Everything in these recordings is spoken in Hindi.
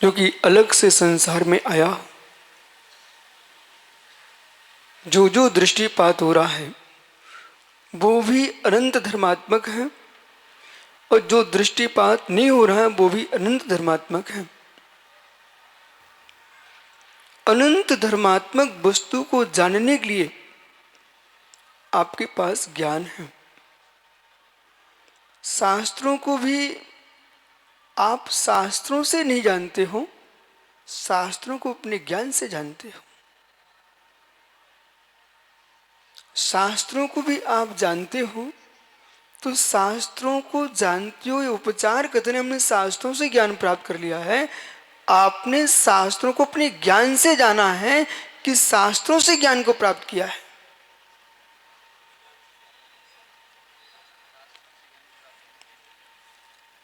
जो कि अलग से संसार में आया, जो जो दृष्टिपात हो रहा है वो भी अनंत धर्मात्मक है, और जो दृष्टिपात नहीं हो रहा है वो भी अनंत धर्मात्मक है। अनंत धर्मात्मक वस्तु को जानने के लिए आपके पास ज्ञान है। शास्त्रों को भी आप शास्त्रों से नहीं जानते हो, शास्त्रों को अपने ज्ञान से जानते हो। शास्त्रों को भी आप जानते हो तो शास्त्रों को जानते हो, ये उपचार कथन हमने शास्त्रों से ज्ञान प्राप्त कर लिया है। आपने शास्त्रों को अपने ज्ञान से जाना है कि शास्त्रों से ज्ञान को प्राप्त किया है।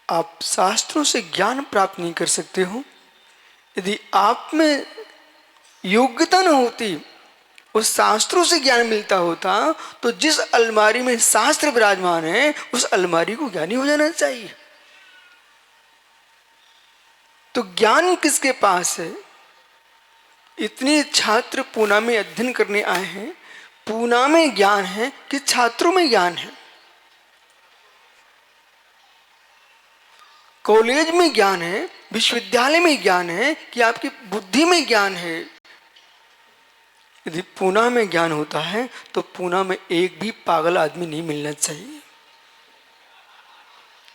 आप शास्त्रों से ज्ञान प्राप्त नहीं कर सकते हो। यदि आप में योग्यता न होती, उस शास्त्रों से ज्ञान मिलता होता, तो जिस अलमारी में शास्त्र विराजमान है उस अलमारी को ज्ञानी हो जाना चाहिए। तो ज्ञान किसके पास है? इतने छात्र पूना में अध्ययन करने आए हैं, पूना में ज्ञान है कि छात्रों में ज्ञान है? कॉलेज में ज्ञान है, विश्वविद्यालय में ज्ञान है कि आपकी बुद्धि में ज्ञान है? यदि पूना में ज्ञान होता है तो पूना में एक भी पागल आदमी नहीं मिलना चाहिए।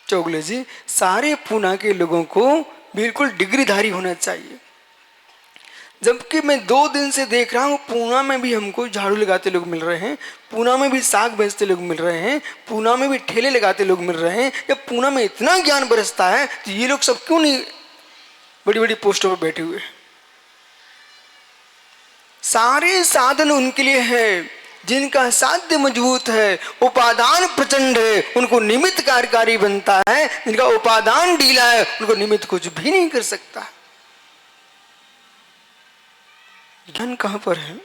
चौगले जी, सारे पूना के लोगों को बिल्कुल डिग्रीधारी होना चाहिए। जबकि मैं 2 दिन से देख रहा हूं पूना में भी हमको झाड़ू लगाते लोग मिल रहे हैं, पूना में भी साग बेचते लोग मिल रहे हैं, पूना में भी ठेले लगाते लोग मिल रहे हैं। जब पूना में इतना ज्ञान बरसता है तो ये लोग सब क्यों नहीं बड़ी बड़ी पोस्टों पर बैठे हुए? सारे साधन उनके लिए है जिनका साध्य मजबूत है, उपादान प्रचंड है, उनको निमित्त कार्यकारी बनता है। जिनका उपादान ढीला है उनको निमित्त कुछ भी नहीं कर सकता। ज्ञान कहां पर है?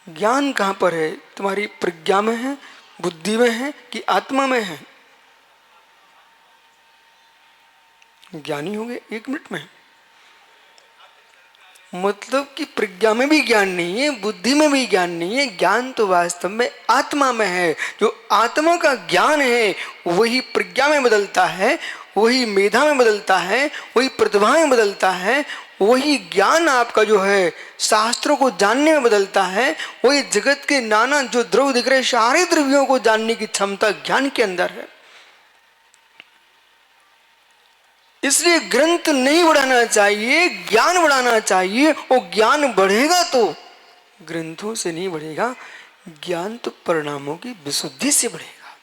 ज्ञान कहां पर है? तुम्हारी प्रज्ञा में है, बुद्धि में है कि आत्मा में है? ज्ञानी होंगे 1 मिनट में। मतलब कि प्रज्ञा में भी ज्ञान नहीं है, बुद्धि में भी ज्ञान नहीं है। ज्ञान तो वास्तव में आत्मा में है। जो आत्मा का ज्ञान है वही प्रज्ञा में बदलता है, वही मेधा में बदलता है, वही प्रतिभा में बदलता है। वही ज्ञान आपका जो है शास्त्रों को जानने में बदलता है। वही जगत के नाना जो द्रव्य दिख रहे सारे द्रव्यों को जानने की क्षमता ज्ञान के अंदर है। इसलिए ग्रंथ नहीं बढ़ाना चाहिए, ज्ञान बढ़ाना चाहिए। और ज्ञान बढ़ेगा तो ग्रंथों से नहीं बढ़ेगा, ज्ञान तो परिणामों की विशुद्धि से बढ़ेगा।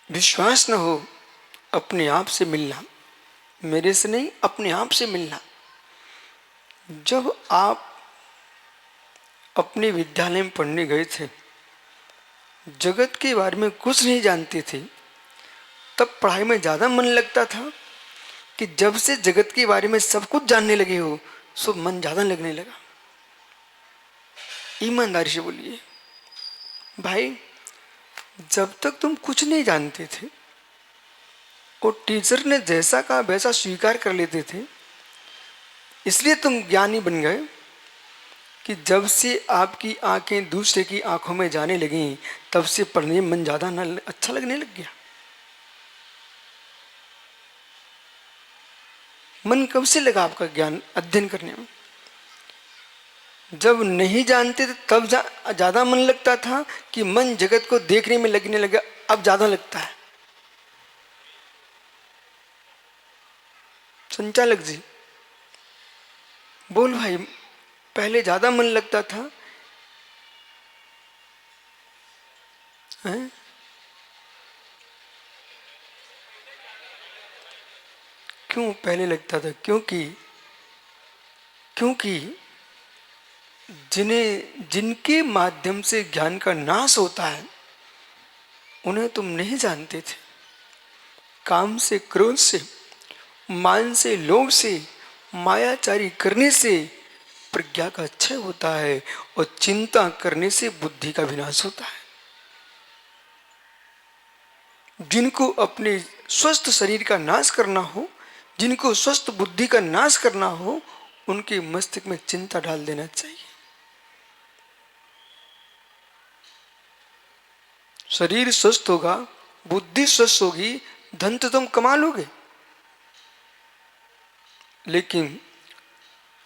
विश्वास न हो, अपने आप से मिलना, मेरे से नहीं अपने आप से मिलना। जब आप अपने विद्यालय में पढ़ने गए थे, जगत के बारे में कुछ नहीं जानते थे, तब पढ़ाई में ज्यादा मन लगता था कि जब से जगत के बारे में सब कुछ जानने लगे हो सो मन ज्यादा लगने लगा? ईमानदारी से बोलिए भाई, जब तक तुम कुछ नहीं जानते थे और टीचर ने जैसा कहा वैसा स्वीकार कर लेते थे, इसलिए तुम ज्ञानी बन गए कि जब से आपकी आंखें दूसरे की आंखों में जाने लगी तब से पढ़ने में मन ज्यादा न अच्छा लगने लग गया। मन कब से लगा आपका ज्ञान अध्ययन करने में? जब नहीं जानते थे तब ज्यादा मन लगता था कि मन जगत को देखने में लगने लगा अब ज्यादा लगता है? संचालक जी बोल भाई, पहले ज्यादा मन लगता था है? क्यों पहले लगता था? क्योंकि जिनके माध्यम से ज्ञान का नाश होता है उन्हें तुम नहीं जानते थे। काम से, क्रोध से, मान से, लोभ से, मायाचारी करने से प्रज्ञा का क्षय होता है और चिंता करने से बुद्धि का विनाश होता है। जिनको अपने स्वस्थ शरीर का नाश करना हो, जिनको स्वस्थ बुद्धि का नाश करना हो, उनके मस्तिष्क में चिंता डाल देना चाहिए। शरीर स्वस्थ होगा, बुद्धि स्वस्थ होगी, धन तो तुम कमा लोगे, लेकिन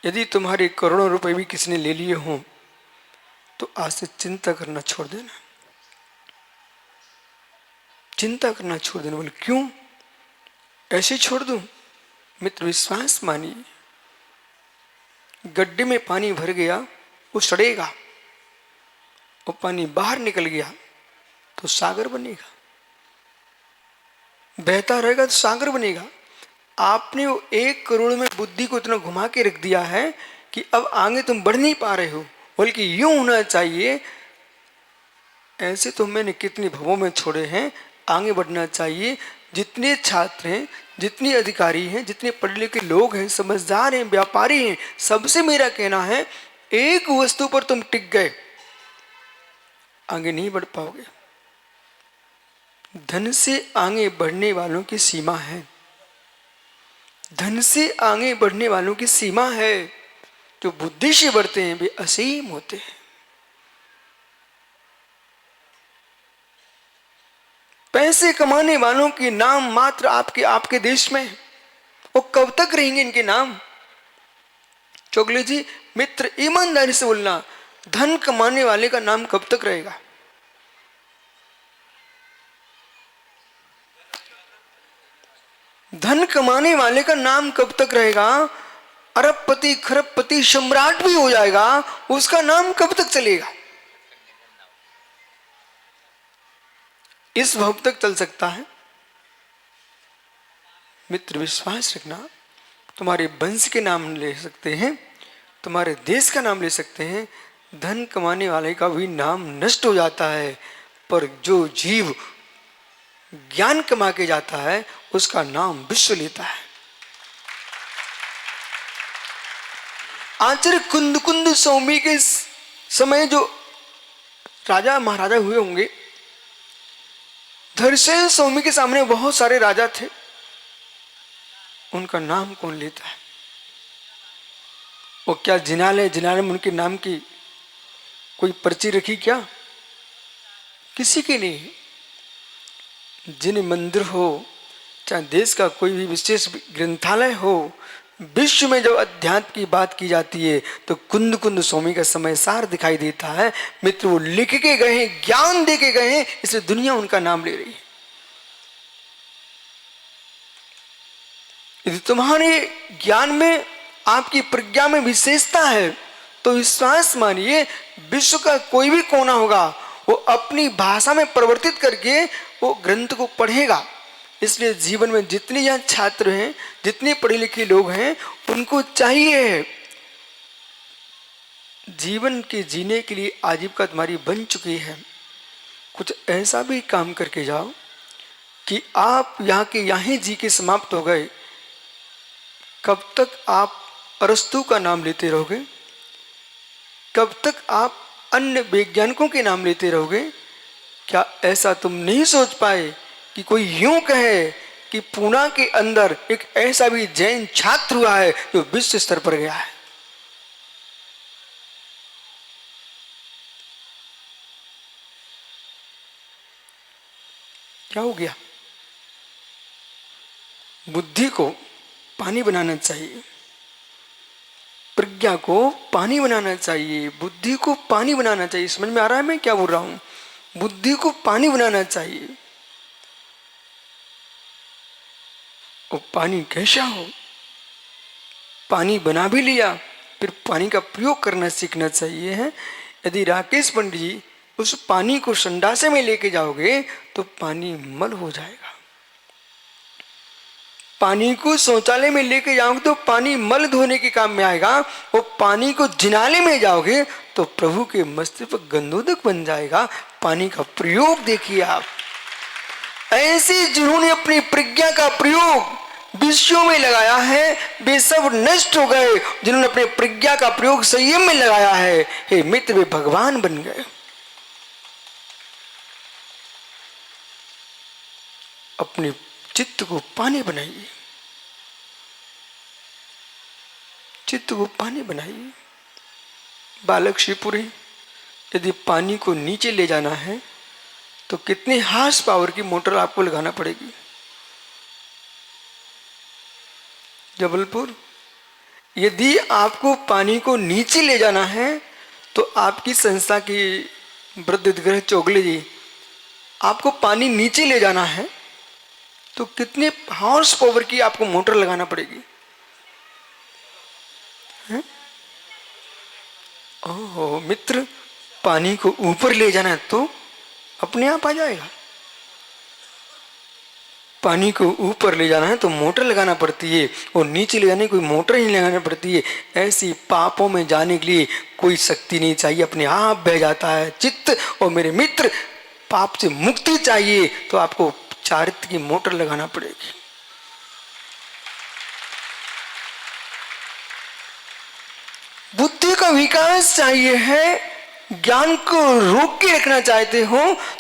यदि तुम्हारे करोड़ों रुपए भी किसी ने ले लिए हों तो आज से चिंता करना छोड़ देना। चिंता करना छोड़ देना। बोले क्यों ऐसे छोड़ दूं? मित्र विश्वास मानिए, गड्ढे में पानी भर गया वो सड़ेगा, वो पानी बाहर निकल गया तो सागर बनेगा, बहता रहेगा तो सागर बनेगा। आपने वो 1 करोड़ में बुद्धि को इतना घुमा के रख दिया है कि अब आगे तुम बढ़ नहीं पा रहे हो, बल्कि यूं होना चाहिए। ऐसे तो मैंने कितने भवों में छोड़े हैं, आगे बढ़ना चाहिए। जितने छात्र हैं, जितने अधिकारी हैं, जितने पढ़े लिखे लोग हैं, समझदार हैं, व्यापारी हैं, सबसे मेरा कहना है एक वस्तु पर तुम टिक गए, आगे नहीं बढ़ पाओगे। धन से आगे बढ़ने वालों की सीमा है, धन से आगे बढ़ने वालों की सीमा है। जो बुद्धि से बढ़ते हैं वे असीम होते हैं। पैसे कमाने वालों के नाम मात्र आपके देश में, वो कब तक रहेंगे इनके नाम? चोगले जी, मित्र ईमानदारी से बोलना, धन कमाने वाले का नाम कब तक रहेगा? धन कमाने वाले का नाम कब तक रहेगा? अरबपति, खरबपति, सम्राट भी हो जाएगा, उसका नाम कब तक चलेगा? इस भव तक चल सकता है। मित्र विश्वास रखना, तुम्हारे वंश के नाम ले सकते हैं, तुम्हारे देश का नाम ले सकते हैं, धन कमाने वाले का भी नाम नष्ट हो जाता है, पर जो जीव ज्ञान कमा के जाता है उसका नाम विश्व लेता है। आचार्य कुंद सौमी के समय जो राजा महाराजा हुए होंगे, धरसेन सौमी के सामने बहुत सारे राजा थे, उनका नाम कौन लेता है? वो क्या जिनालय में उनके नाम की कोई पर्ची रखी क्या? किसी के नहीं। जिन मंदिर हो, चाहे देश का कोई भी विशेष ग्रंथालय हो, विश्व में जब अध्यात्म की बात की जाती है तो कुंद स्वामी का समय सार दिखाई देता है। मित्र वो लिख के गए हैं, ज्ञान दे के गए हैं, इसलिए दुनिया उनका नाम ले रही है। यदि तुम्हारे ज्ञान में, आपकी प्रज्ञा में विशेषता है तो विश्वास मानिए, विश्व का कोई भी कोना होगा वो अपनी भाषा में परिवर्तित करके वो ग्रंथ को पढ़ेगा। इसलिए जीवन में जितने यहाँ छात्र हैं, जितने पढ़े लिखे लोग हैं, उनको चाहिए जीवन के जीने के लिए आजीविका तुम्हारी बन चुकी है, कुछ ऐसा भी काम करके जाओ कि आप यहाँ के यहाँ ही जी के समाप्त हो गए। कब तक आप अरस्तु का नाम लेते रहोगे? कब तक आप अन्य वैज्ञानिकों के नाम लेते रहोगे? क्या ऐसा तुम नहीं सोच पाए कि कोई यूं कहे कि पूना के अंदर एक ऐसा भी जैन छात्र हुआ है जो विश्व स्तर पर गया है? क्या हो गया? बुद्धि को पानी बनाना चाहिए, प्रज्ञा को पानी बनाना चाहिए, बुद्धि को पानी बनाना चाहिए। समझ में आ रहा है मैं क्या बोल रहा हूं? बुद्धि को पानी बनाना चाहिए। और पानी कैसा हो? पानी बना भी लिया, फिर पानी का प्रयोग करना सीखना चाहिए है। यदि राकेश पंडित जी उस पानी को संडासे में लेके जाओगे तो पानी मल हो जाएगा। पानी को शौचालय में लेके जाओगे तो पानी मल धोने के काम में आएगा। वो पानी को जिनाले में जाओगे तो प्रभु के मस्तक पर गंधोदक बन जाएगा। पानी का प्रयोग देखिए आप। ऐसे जिन्होंने अपनी प्रज्ञा का प्रयोग विषयों में लगाया है वे सब नष्ट हो गए। जिन्होंने अपने प्रज्ञा का प्रयोग संयम में लगाया है, हे मित्र, वे भगवान बन गए। अपने चित्त को पानी बनाइए, चित्त को पानी बनाइए। बालक शिवपुरी, यदि पानी को नीचे ले जाना है तो कितनी हार्स पावर की मोटर आपको लगाना पड़ेगी। जबलपुर, यदि आपको पानी को नीचे ले जाना है तो आपकी संस्था की वृद्ध विग्रह चोगले जी, आपको पानी नीचे ले जाना है तो कितने हॉर्स पावर की आपको मोटर लगाना पड़ेगी। ओह मित्र, पानी को ऊपर ले जाना है तो अपने आप आ जाएगा। पानी को ऊपर ले जाना है तो मोटर लगाना पड़ती है, और नीचे ले जाने कोई मोटर ही लगाना पड़ती है। ऐसी पापों में जाने के लिए कोई शक्ति नहीं चाहिए, अपने आप बह जाता है चित्त। और मेरे मित्र, पाप से मुक्ति चाहिए तो आपको चारित्र की मोटर लगाना पड़ेगी। बुद्धि का विकास चाहिए है, ज्ञान को रोक के रखना चाहते हो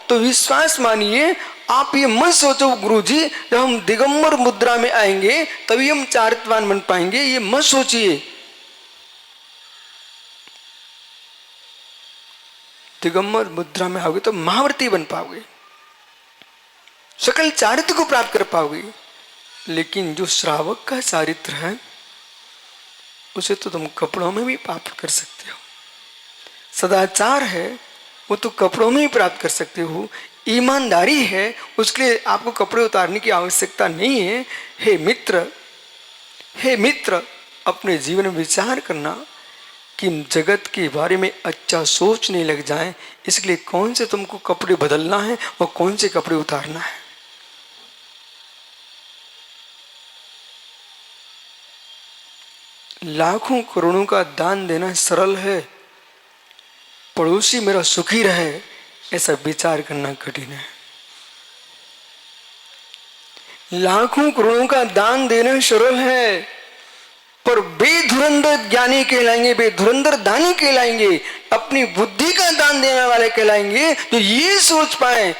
तो विश्वास मानिए। आप ये मत सोचो गुरुजी जब हम दिगंबर मुद्रा में आएंगे तभी हम चारित्रवान बन पाएंगे, ये मत सोचिए। दिगंबर मुद्रा में आओगे तो महाव्रती बन पाओगे, सकल चारित्र को प्राप्त कर पाओगे। लेकिन जो श्रावक का चारित्र है उसे तो तुम कपड़ों में भी प्राप्त कर सकते हो। सदाचार है वो तो कपड़ों में ही प्राप्त कर सकते हो। ईमानदारी है उसके लिए आपको कपड़े उतारने की आवश्यकता नहीं है। हे मित्र, हे मित्र, अपने जीवन में विचार करना कि जगत के बारे में अच्छा सोचने लग जाए, इसलिए कौन से तुमको कपड़े बदलना है और कौन से कपड़े उतारना है। लाखों करोड़ों का दान देना सरल है, पड़ोसी मेरा सुखी रहे ऐसा विचार करना कठिन है। लाखों करोड़ों का दान देना सरल है, पर बेधुरंधर ज्ञानी कहलाएंगे, बेधुरंधर दानी कहलाएंगे, अपनी बुद्धि का दान देने वाले कहलाएंगे तो ये सोच पाए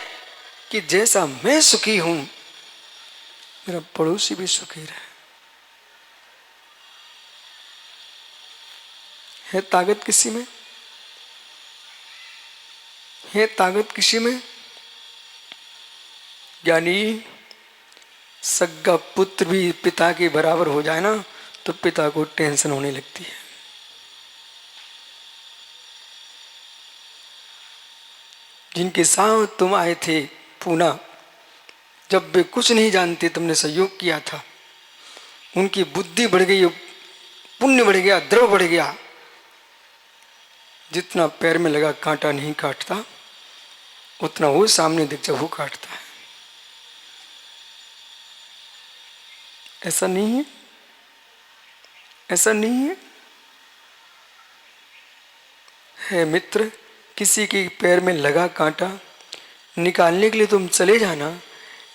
कि जैसा मैं सुखी हूं मेरा पड़ोसी भी सुखी रहे। है ताकत किसी में? है ताकत किसी में? ज्ञानी सगा पुत्र भी पिता के बराबर हो जाए ना तो पिता को टेंशन होने लगती है। जिनके साथ तुम आए थे पूना, जब वे कुछ नहीं जानते तुमने सहयोग किया था, उनकी बुद्धि बढ़ गई, पुण्य बढ़ गया, द्रव बढ़ गया। जितना पैर में लगा कांटा नहीं काटता उतना वो सामने दिख जाए वो काटता है। ऐसा नहीं है? ऐसा नहीं है? है मित्र, किसी के पैर में लगा कांटा निकालने के लिए तुम चले जाना,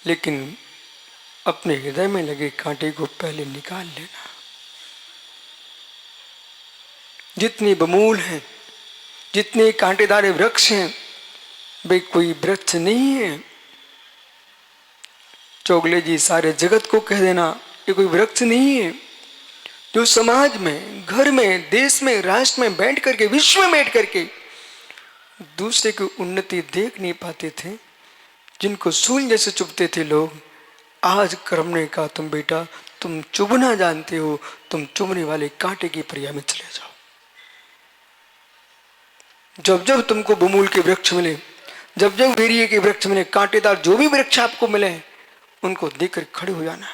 लेकिन अपने हृदय में लगे कांटे को पहले निकाल लेना। जितनी बमूल हैं, जितने कांटेदार वृक्ष हैं, वे कोई वृक्ष नहीं है। चोगले जी सारे जगत को कह देना ये कोई वृक्ष नहीं है। जो समाज में, घर में, देश में, राष्ट्र में बैठ करके, विश्व में बैठ करके दूसरे की उन्नति देख नहीं पाते थे, जिनको सूल जैसे चुभते थे लोग, आज कर्म ने कहा तुम बेटा तुम चुभना जानते हो, तुम चुभने वाले कांटे की प्रक्रिया में चले जाओ। जब जब तुमको बमूल के वृक्ष मिले, जब जब वीर्य के वृक्ष मिले, कांटेदार जो भी वृक्ष आपको मिले उनको देखकर खड़े हो जाना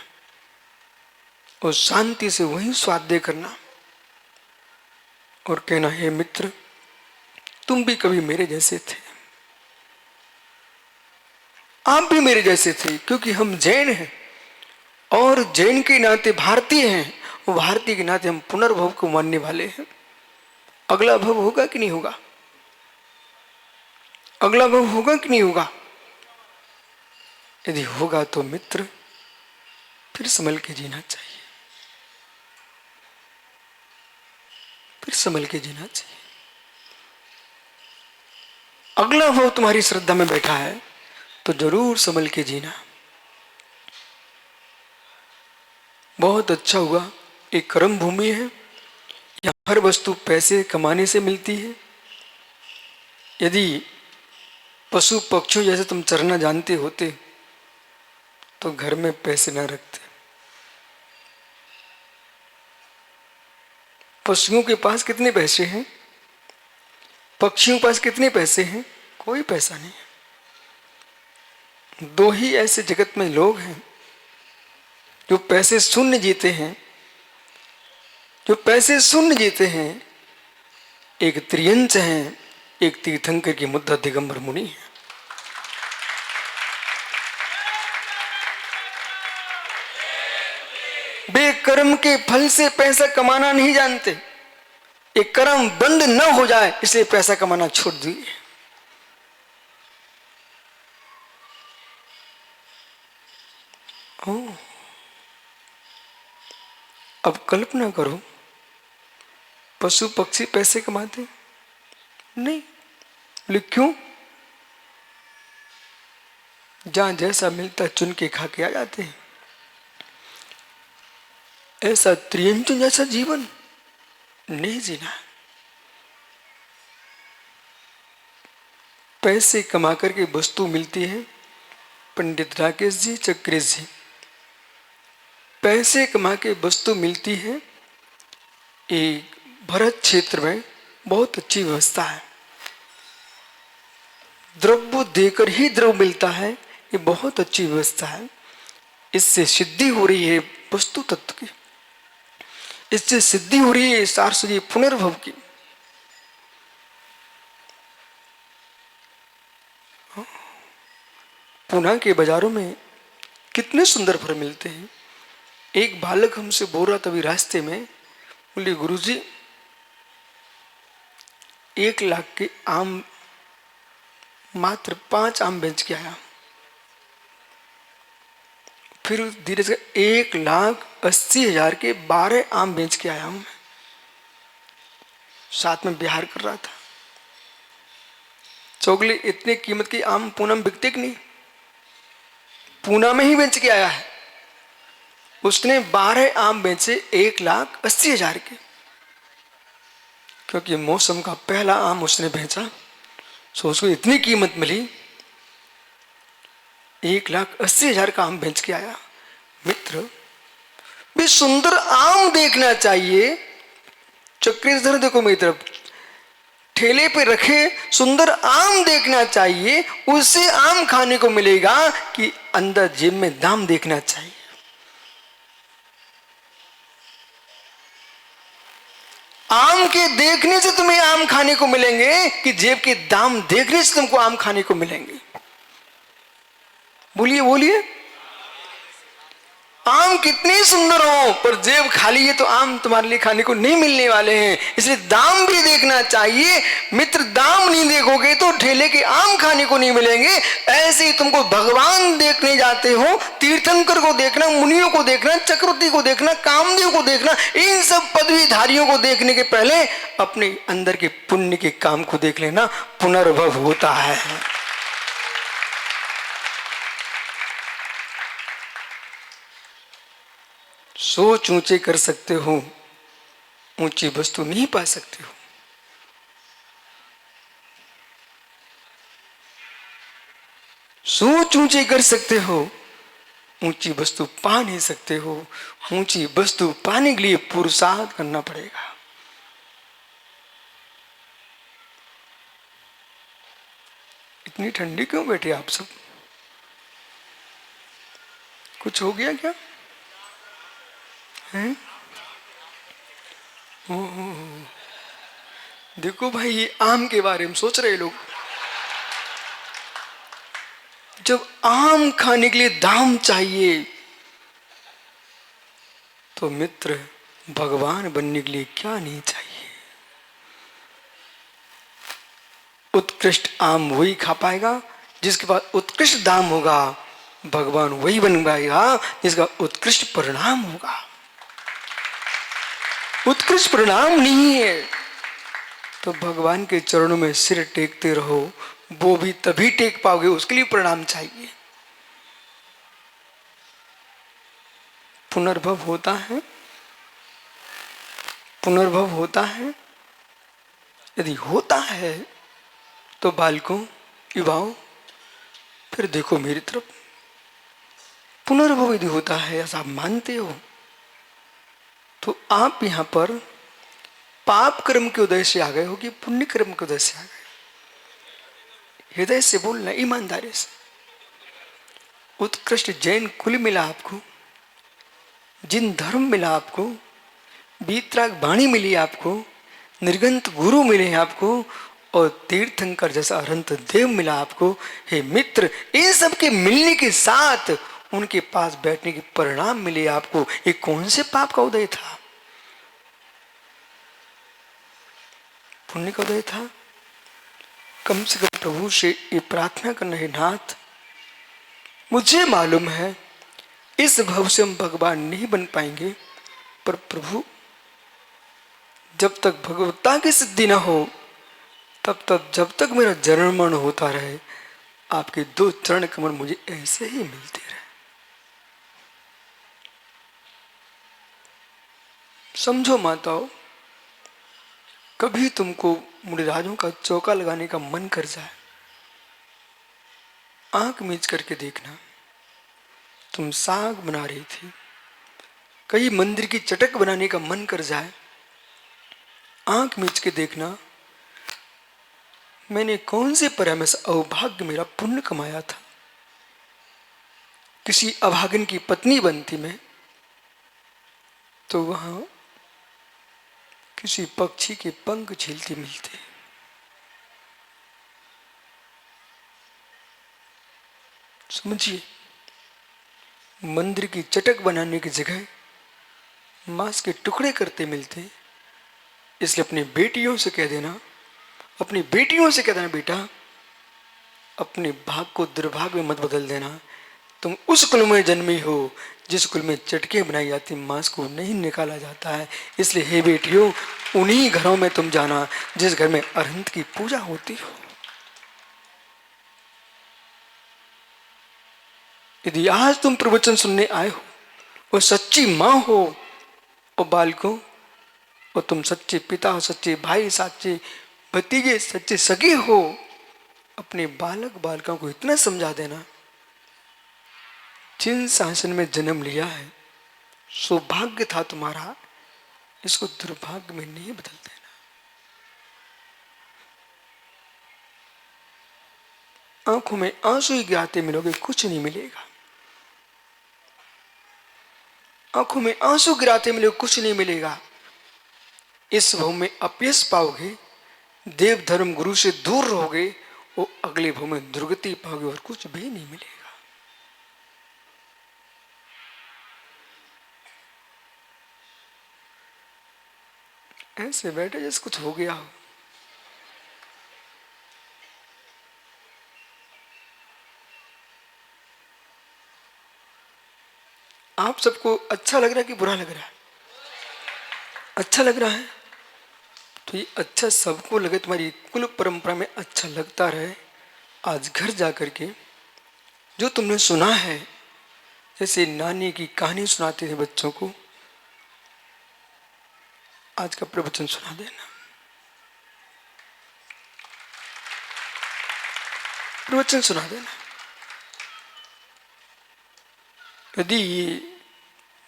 और शांति से वही स्वाध्याय करना और कहना हे मित्र तुम भी कभी मेरे जैसे थे, आप भी मेरे जैसे थे, क्योंकि हम जैन हैं और जैन के नाते भारतीय हैं, वो भारतीय के नाते हम पुनर्भव को मानने वाले हैं। अगला भव होगा कि नहीं होगा? अगला भव होगा कि नहीं होगा? यदि होगा तो मित्र फिर संभल के जीना चाहिए, फिर संभल के जीना चाहिए। अगला भव तुम्हारी श्रद्धा में बैठा है तो जरूर संभल के जीना। बहुत अच्छा हुआ, एक कर्म भूमि है, यहाँ हर वस्तु पैसे कमाने से मिलती है। यदि पशु पक्षियों जैसे तुम चरना जानते होते तो घर में पैसे न रखते। पशुओं के पास कितने पैसे हैं, पक्षियों के पास कितने पैसे हैं? कोई पैसा नहीं है। दो ही ऐसे जगत में लोग हैं जो पैसे शून्य जीते हैं, जो पैसे शून्य जीते हैं। एक त्रियंच हैं, एक तीर्थंकर की मुद्दा दिगंबर मुनि है। वे कर्म के फल से पैसा कमाना नहीं जानते। एक कर्म बंद न हो जाए इसलिए पैसा कमाना छोड़ दिए। अब कल्पना करो, पशु पक्षी पैसे कमाते नहीं, लेकिन क्यों? जहां जैसा मिलता चुन के खा के आ जाते हैं। ऐसा त्रियंच जैसा जीवन नहीं जीना। पैसे कमा करके वस्तु मिलती है। पंडित राकेश जी, चक्रेश जी, पैसे कमा के वस्तु मिलती है। एक भरत क्षेत्र में बहुत अच्छी व्यवस्था है, द्रव्य देकर ही द्रव्य मिलता है। ये बहुत अच्छी व्यवस्था है। इससे सिद्धि हो रही है वस्तु तत्व की, इससे सिद्धि हो रही है सारस्वती पुनर्भव की। पुणे के बाजारों में कितने सुंदर फल मिलते हैं। एक बालक हमसे बोल रहा था अभी रास्ते में, बोले गुरुजी 1 लाख के आम, मात्र 5 आम बेच के आया। फिर धीरे से 1,80,000 के 12 आम बेच के आया हूं। साथ में बिहार कर रहा था। चौगले इतने कीमत के आम पूना में बिकते कि नहीं? पूना में ही बेच के आया है। उसने 12 आम बेचे 1,80,000 के, क्योंकि मौसम का पहला आम उसने बेचा, सो उसको इतनी कीमत मिली। 1,80,000 का आम बेच के आया। मित्र, भी सुंदर आम देखना चाहिए। चक्रेश धर देखो मेरी तरफ, ठेले पे रखे सुंदर आम देखना चाहिए। उससे आम खाने को मिलेगा कि अंदर जेब में दाम देखना चाहिए। आम के देखने से तुम्हें आम खाने को मिलेंगे कि जेब के दाम देखने से तुमको आम खाने को मिलेंगे? बोलिए बोलिए। आम कितने सुंदर हो पर जेब खाली है तो आम तुम्हारे लिए खाने को नहीं मिलने वाले हैं। इसलिए दाम भी देखना चाहिए। मित्र, दाम नहीं देखोगे तो ठेले के आम खाने को नहीं मिलेंगे। ऐसे ही तुमको भगवान देखने जाते हो, तीर्थंकर को देखना, मुनियों को देखना, चक्रवर्ती को देखना, कामदेव को देखना, इन सब पदवीधारियों को देखने के पहले अपने अंदर के पुण्य के काम को देख लेना। पुनर्भव होता है। सोच ऊंचे कर सकते हो, ऊंची वस्तु नहीं पा सकते हो। सोच ऊंचे कर सकते हो, ऊंची वस्तु पा नहीं सकते हो। ऊंची वस्तु पाने के लिए पुरुषार्थ करना पड़ेगा। इतनी ठंडी क्यों बैठे आप सब? कुछ हो गया क्या? हैं? देखो भाई, ये आम के बारे में सोच रहे लोग। जब आम खाने के लिए दाम चाहिए तो मित्र, भगवान बनने के लिए क्या नहीं चाहिए? उत्कृष्ट आम वही खा पाएगा जिसके पास उत्कृष्ट दाम होगा। भगवान वही बन पाएगा जिसका उत्कृष्ट परिणाम होगा। उत्कृष्ट परिणाम नहीं है तो भगवान के चरणों में सिर टेकते रहो। वो भी तभी टेक पाओगे, उसके लिए परिणाम चाहिए। पुनर्भव होता है? पुनर्भव होता है? यदि होता है तो बालकों, युवाओं, फिर देखो मेरी तरफ। पुनर्भव यदि होता है, ऐसा आप मानते हो, तो आप यहां पर पाप कर्म के उदय से आ गए हो कि पुण्य कर्म के उदय से आ गए? हृदय से बोलना, ईमानदारी से। उत्कृष्ट जैन कुल मिला आपको, जिन धर्म मिला आपको, वीतराग वाणी मिली आपको, निर्गंत गुरु मिले आपको, और तीर्थंकर जैसा अनंत देव मिला आपको। हे मित्र, इन सब के मिलने के साथ उनके पास बैठने के परिणाम मिले आपको। ये कौन से पाप का उदय था? पुण्य का उदय था। कम से कम प्रभु से ये प्रार्थना करना है, नाथ मुझे मालूम है इस भव से हम भगवान नहीं बन पाएंगे, पर प्रभु जब तक भगवत्ता की सिद्धि न हो तब तक, जब तक मेरा जन्म मरण होता रहे, आपके दो चरण कमल मुझे ऐसे ही मिलते रहे। समझो माताओं, कभी तुमको मुनिराजों का चौका लगाने का मन कर जाए, आंख मीच करके देखना, तुम साग बना रही थी, कहीं मंदिर की चटक बनाने का मन कर जाए, आंख मीच के देखना, मैंने कौन से परम से अभाग्य मेरा पुण्य कमाया था। किसी अभागन की पत्नी बनती मैं, तो वहां किसी पक्षी के पंख झीलते मिलते। समझिए, मंदिर की चटक बनाने की जगह मांस के टुकड़े करते मिलते। इसलिए अपनी बेटियों से कह देना, अपनी बेटियों से कह देना, बेटा अपने भाग को दुर्भाग्य में मत बदल देना। तुम उस कुल में जन्मी हो जिस कुल में चटके बनाई जाती, मांस को नहीं निकाला जाता है। इसलिए हे बेटियों, उन्हीं घरों में तुम जाना जिस घर में अरहंत की पूजा होती हो। यदि आज तुम प्रवचन सुनने आए हो और सच्ची मां हो, और बालकों, और तुम सच्चे पिता हो, सच्चे भाई, सच्चे भतीजे, सच्चे सगे हो, अपने बालक बालिकाओं को इतना समझा देना, जिन शासन में जन्म लिया है सौभाग्य था तुम्हारा, इसको दुर्भाग्य में नहीं बदल देना। आंखों में आंसू ही गिराते मिलोगे, कुछ नहीं मिलेगा। आंखों में आंसू गिराते मिलोगे, कुछ नहीं मिलेगा। इस भव में अपयश पाओगे, देव धर्म गुरु से दूर रहोगे, वो अगले भव में दुर्गति पाओगे, और कुछ भी नहीं मिलेगा। ऐसे बैठे जैसे कुछ हो गया हो। आप सबको अच्छा लग रहा है कि बुरा लग रहा है? अच्छा लग रहा है तो ये अच्छा सबको लगे, तुम्हारी कुल परंपरा में अच्छा लगता रहे। आज घर जाकर के जो तुमने सुना है, जैसे नानी की कहानी सुनाते थे बच्चों को, आज का प्रवचन सुना देना। प्रवचन सुना देना। यदि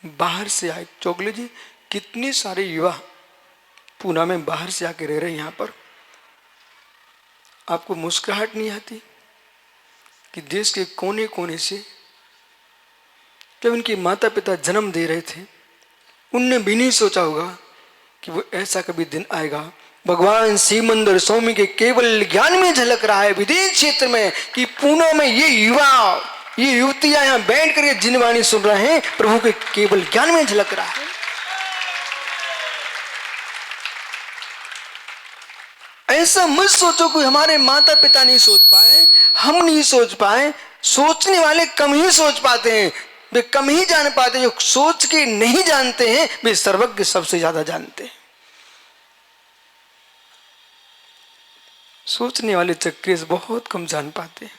बाहर से आए, चौगले जी कितने सारे युवा पूना में बाहर से आके रह रहे हैं, यहाँ पर आपको मुस्कुराहट नहीं आती कि देश के कोने कोने से जब उनके माता पिता जन्म दे रहे थे, उनने भी नहीं सोचा होगा कि वो ऐसा कभी दिन आएगा। भगवान सिमंदर स्वामी के केवल ज्ञान में झलक रहा है विदेश क्षेत्र में कि पूना में ये युवा, ये युवतियां यहां बैठ करके जिन वाणी सुन रहे हैं, प्रभु के केवल ज्ञान में झलक रहा है। ऐसा मत सोचो कि हमारे माता पिता नहीं सोच पाए, हम नहीं सोच पाए। सोचने वाले कम ही सोच पाते हैं, वे कम ही जान पाते। जो सोच के नहीं जानते हैं, वे सर्वज्ञ सबसे ज्यादा जानते हैं। सोचने वाले चक्कर से बहुत कम जान पाते हैं।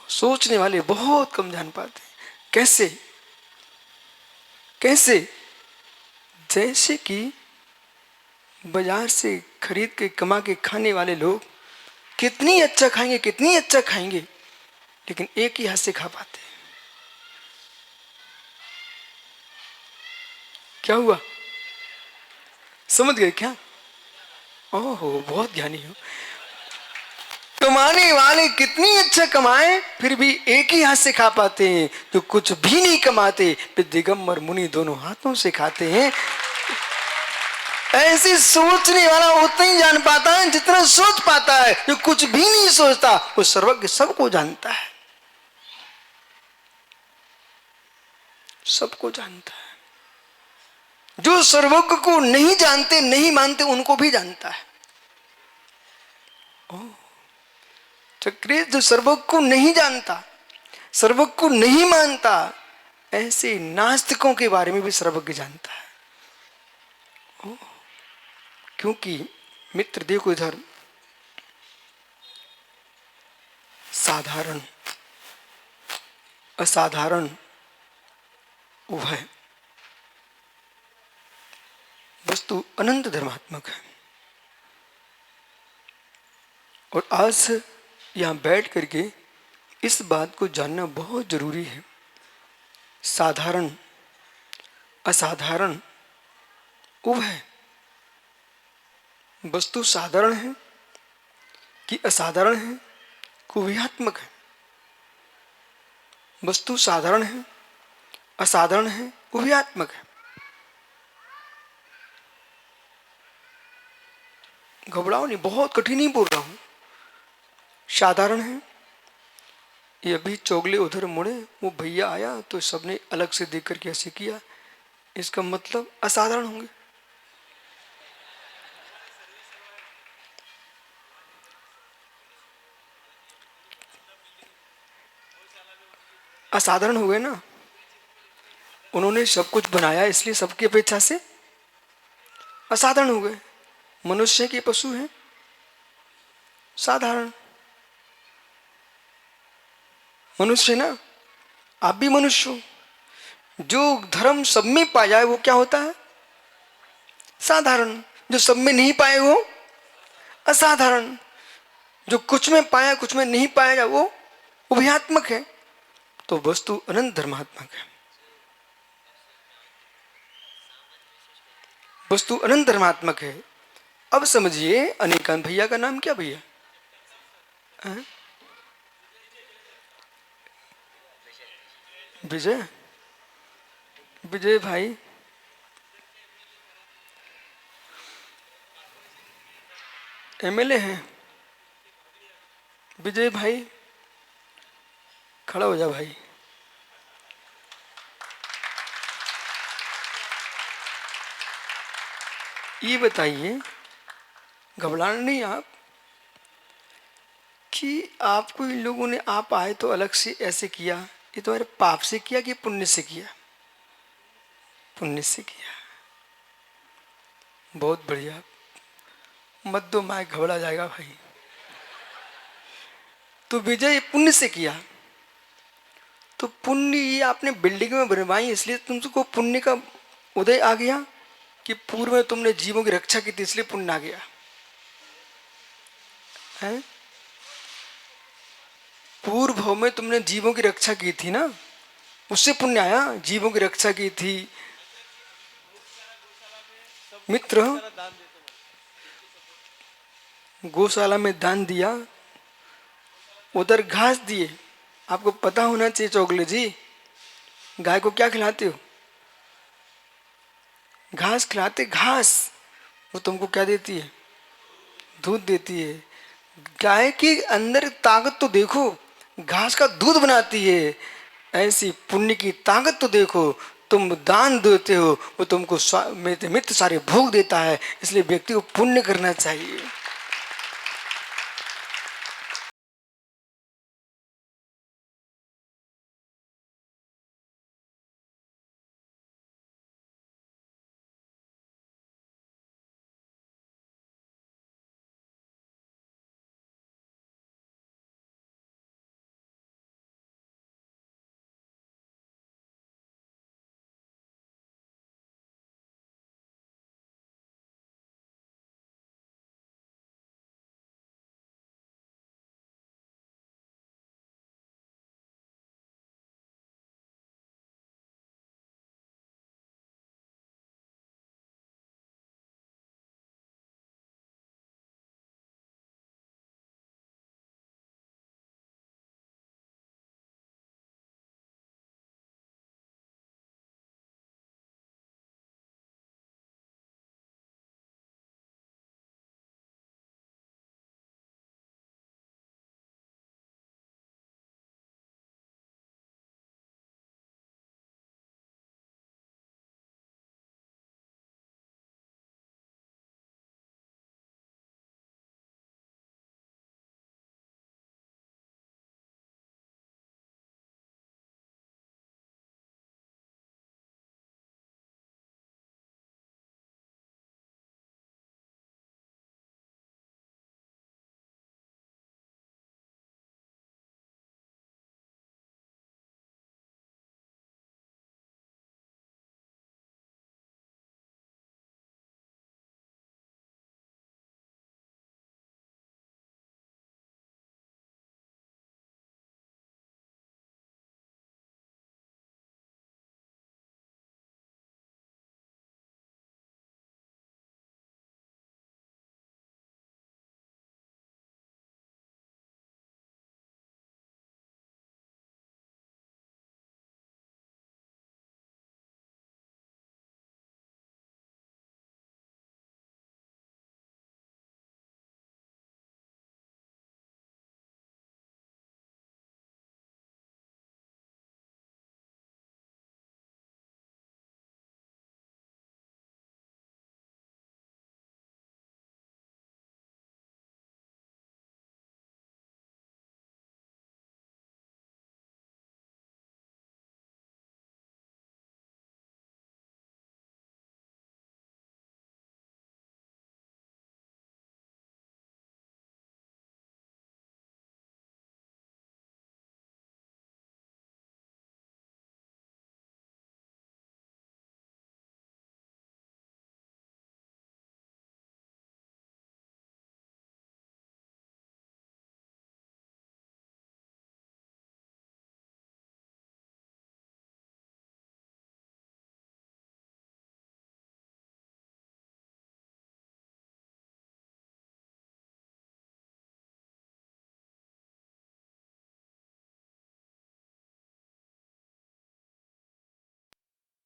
सोचने वाले बहुत कम जान पाते हैं। कैसे? कैसे? जैसे कि बाजार से खरीद के कमा के खाने वाले लोग कितनी अच्छा खाएंगे, कितनी अच्छा खाएंगे, लेकिन एक ही हाथ से खा पाते हैं। क्या हुआ? समझ गए क्या? ओहो, बहुत ज्ञानी हो। कमाने वाले कितनी अच्छा कमाए फिर भी एक ही हाथ से खा पाते हैं। जो कुछ भी नहीं कमाते वे दिगंबर मुनि दोनों हाथों से खाते हैं। ऐसे सोचने वाला उतना ही जान पाता है जितना सोच पाता है। जो कुछ भी नहीं सोचता वो सर्वज्ञ सबको जानता है, सबको जानता है। जो सर्वज्ञ को नहीं जानते, नहीं मानते, उनको भी जानता है। चक्री जो सर्वज्ञ को नहीं जानता, सर्वज्ञ को नहीं मानता, ऐसे नास्तिकों के बारे में भी सर्वज्ञ जानता है। क्योंकि मित्र देखो इधर, साधारण असाधारण उभय वस्तु अनंत धर्मात्मक है। और आज यहां बैठ करके इस बात को जानना बहुत जरूरी है। साधारण असाधारण उभय वस्तु साधारण है कि असाधारण है, कुव्यात्मक है। वस्तु साधारण है, असाधारण है, उभयात्मक है। घबराओ नहीं, बहुत कठिन ही बोल रहा हूं। साधारण है, ये अभी चौगले उधर मुड़े, वो भैया आया तो सबने अलग से देख करके ऐसे किया, इसका मतलब असाधारण होंगे। असाधारण हो गए ना, उन्होंने सब कुछ बनाया इसलिए सबकी अपेक्षा से असाधारण हो गए। मनुष्य के पशु हैं साधारण। मनुष्य ना, आप भी मनुष्य हो। जो धर्म सब में पाया है वो क्या होता है? साधारण। जो सब में नहीं पाए वो असाधारण। जो कुछ में पाया कुछ में नहीं पाया वो उभयात्मक है। तो वस्तु अनंत धर्मात्मक है। वस्तु अनंत धर्मात्मक है। अब समझिए, अनेकांत भैया का नाम क्या भैया? विजय। विजय भाई एमएलए हैं। विजय भाई खड़ा हो जा भाई। ये बताइए, घबराना नहीं आप कि आपको इन लोगों ने, आप आए तो अलग से ऐसे किया, ये तुम्हारे पाप से किया कि पुण्य से किया? पुण्य से किया। बहुत बढ़िया। मत दो, मैं घबरा जाएगा भाई। तो विजय पुण्य से किया। तो पुण्य ये आपने बिल्डिंग में बनवाई इसलिए तुमको पुण्य का उदय आ गया, कि पूर्व में तुमने जीवों की रक्षा की थी इसलिए पुण्य आ गया है? पूर्व में तुमने जीवों की रक्षा की थी ना, उससे पुण्य आया। जीवों की रक्षा की थी। मित्र, गौशाला में दान दिया, उधर घास दिए। आपको पता होना चाहिए चौगले जी, गाय को क्या खिलाते हो? घास खिलाते। घास वो तुमको क्या देती है? दूध देती है। गाय के अंदर ताकत तो देखो, घास का दूध बनाती है। ऐसी पुण्य की ताकत तो देखो। तुम दान देते हो, वो तुमको मित्र सारे भोग देता है। इसलिए व्यक्ति को पुण्य करना चाहिए।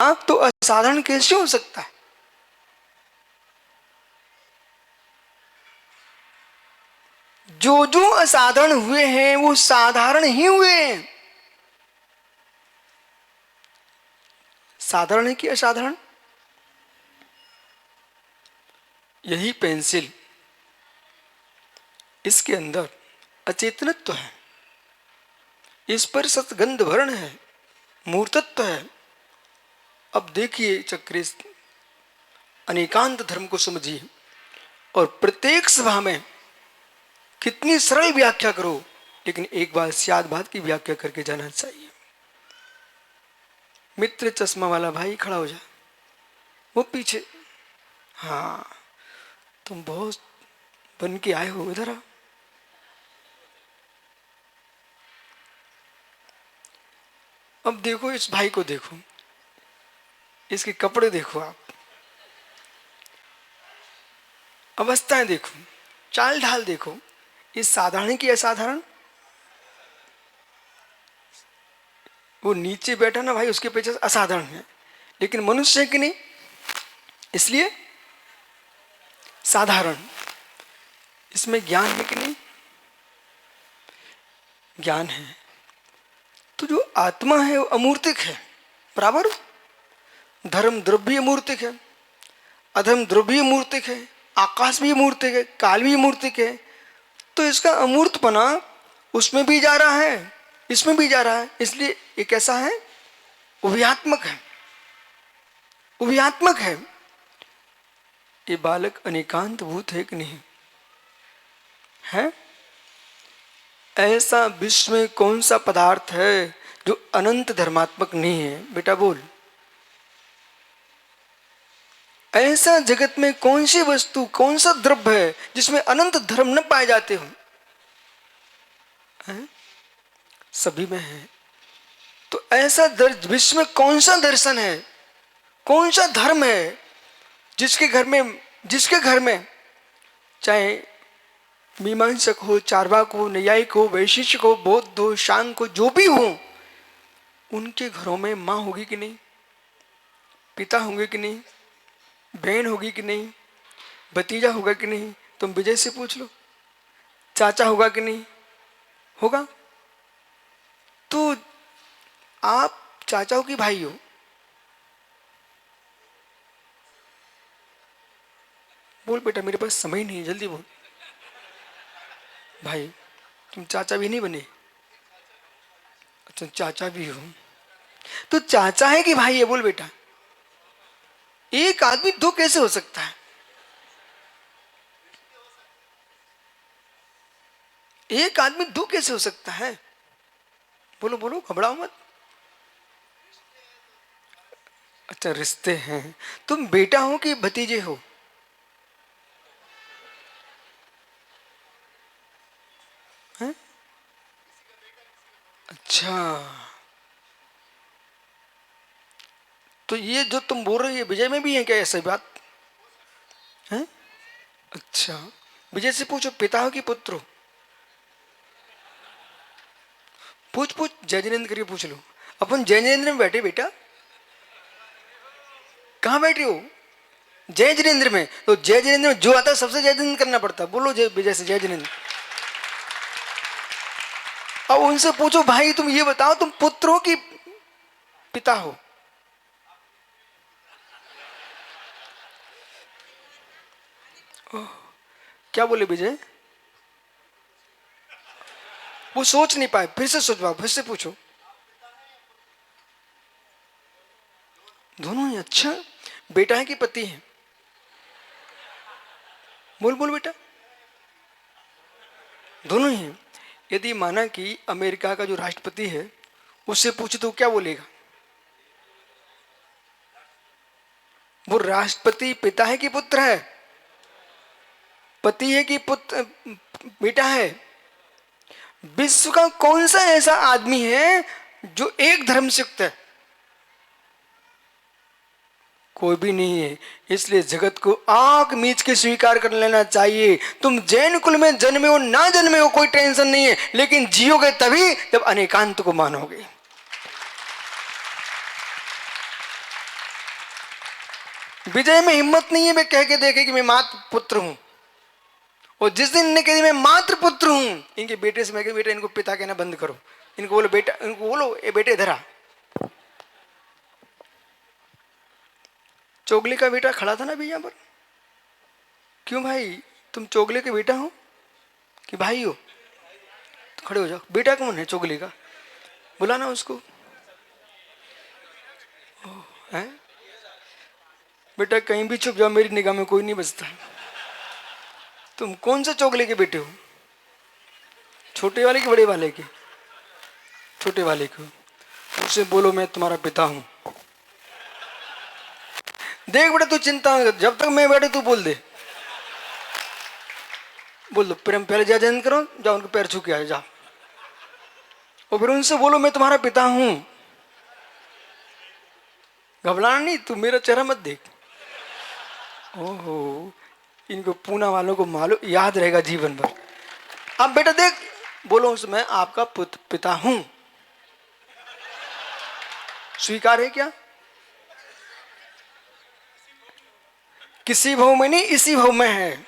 आप तो असाधारण कैसे हो सकता है? जो जो असाधारण हुए हैं वो साधारण ही हुए हैं। साधारण है कि असाधारण? यही पेंसिल, इसके अंदर अचेतनत्व है, इस पर सतगंध वर्ण है, मूर्तत्व है। अब देखिए चक्रेश, अनेकांत धर्म को समझिए और प्रत्येक सभा में कितनी सरल व्याख्या करो, लेकिन एक बार सियाद बात की व्याख्या करके जाना चाहिए। मित्र चश्मा वाला भाई खड़ा हो जा, वो पीछे। हाँ, तुम बहुत बन के आए हो, इधर आ। अब देखो इस भाई को, देखो इसके कपड़े देखो, आप अवस्थाएं देखो, चाल ढाल देखो, ये साधारण की असाधारण? वो नीचे बैठा ना भाई, उसके पीछे असाधारण है, लेकिन मनुष्य है कि नहीं, इसलिए साधारण। इसमें ज्ञान है कि नहीं? ज्ञान है। तो जो आत्मा है वो अमूर्तिक है, बराबर। धर्म द्रव्य अमूर्तिक है, अधर्म द्रव्य अमूर्तिक है, आकाश भी अमूर्तिक है, काल भी अमूर्तिक है। तो इसका अमूर्तपना उसमें भी जा रहा है, इसमें भी जा रहा है, इसलिए ये कैसा है? उभयात्मक है, उभयात्मक है। ये बालक अनेकांत भूत है कि नहीं है? ऐसा विश्व में कौन सा पदार्थ है जो अनंत धर्मात्मक नहीं है? बेटा बोल। ऐसा जगत में कौन सी वस्तु, कौन सा द्रव्य है जिसमें अनंत धर्म न पाए जाते हो? सभी में है। तो ऐसा विश्व में कौन सा दर्शन है, कौन सा धर्म है जिसके घर में चाहे मीमांसक हो, चार्वाक हो, न्यायिक हो, वैशेषिक हो, बौद्ध हो, शांग हो, जो भी हो, उनके घरों में माँ होगी कि नहीं, पिता होंगे कि नहीं, बहन होगी कि नहीं, भतीजा होगा कि नहीं? तुम विजय से पूछ लो, चाचा होगा कि नहीं? होगा। तो आप चाचा हो कि भाई हो? बोल बेटा, मेरे पास समय नहीं है, जल्दी बोल। भाई, तुम चाचा भी नहीं बने? अच्छा, चाचा भी हो। तो चाचा है कि भाई है? बोल बेटा। एक आदमी दो कैसे हो सकता है? एक आदमी दो कैसे हो सकता है? बोलो बोलो, घबराओ मत। अच्छा, रिश्ते हैं। तुम बेटा हो कि भतीजे हो? हैं? अच्छा, तो ये जो तुम बोल रहे हो ये विजय में भी है क्या, ऐसी बात है? अच्छा, विजय से पूछो, पिता हो कि पुत्र हो? पूछ पूछ, जय जिनेन्द्र करके पूछ लो। अपन जय जिनेन्द्र में बैठे बेटा। कहाँ बैठे हो? जय जिनेन्द्र में। तो जय जिनेन्द्र में जो आता है सबसे जय जिनेन्द्र करना पड़ता है। बोलो जय विजय से, जय जिनेन्द्र। अब उनसे पूछो, भाई तुम ये बताओ, तुम पुत्र हो कि पिता हो? क्या बोले विजय? वो सोच नहीं पाए, फिर से सोचवाओ, फिर से पूछो। दोनों ही। अच्छा, बेटा है कि पति है? बोल बोल बेटा। दोनों ही। यदि माना कि अमेरिका का जो राष्ट्रपति है उससे पूछे तो क्या बोलेगा? वो राष्ट्रपति पिता है कि पुत्र है? पति है कि पुत्र, बेटा है? विश्व का कौन सा ऐसा आदमी है जो एक धर्म से युक्त है? कोई भी नहीं है। इसलिए जगत को आंख मीच के स्वीकार कर लेना चाहिए। तुम जैन कुल में जन्मे हो ना जन्मे हो कोई टेंशन नहीं है, लेकिन जियोगे तभी जब अनेकांत को मानोगे। विजय में हिम्मत नहीं है वे कह के देखे कि मैं मात्र पुत्र हूं। और जिस दिन इन्हें कह मैं मात्र पुत्र हूं, इनके बेटे से मैं कह बेटा इनको पिता कहना बंद करो, इनको बोलो बेटा, इनको बोलो ए बेटे इधर आ। चोगले का बेटा खड़ा था ना अभी यहां पर, क्यों भाई तुम चोगले के बेटा हो कि भाई हो? तो खड़े हो जाओ। बेटा कौन है चोगले का? बुलाना उसको। है बेटा कहीं भी छुप जाओ, मेरी निगाह में कोई नहीं बचता। तुम कौन से चोगले के बेटे हो? छोटे वाले के बड़े वाले के? छोटे वाले को। उससे बोलो मैं तुम्हारा पिता हूं। देख बेटा तू चिंता मत कर, जब तक मैं बैठे तू बोल दे। बोल दो प्रेम पहले जय जयंत करो, जाओ उनके पैर छू के आए जाओ, और फिर उनसे बोलो मैं तुम्हारा पिता हूं। घबराना नहीं, तू मेरा चेहरा मत देख। ओहो, इनको पूना वालों को मालूम, याद रहेगा जीवन भर। अब बेटा देख, बोलो मैं आपका पिता हूं। स्वीकार है क्या? किसी भाव में नहीं, इसी भाव में है।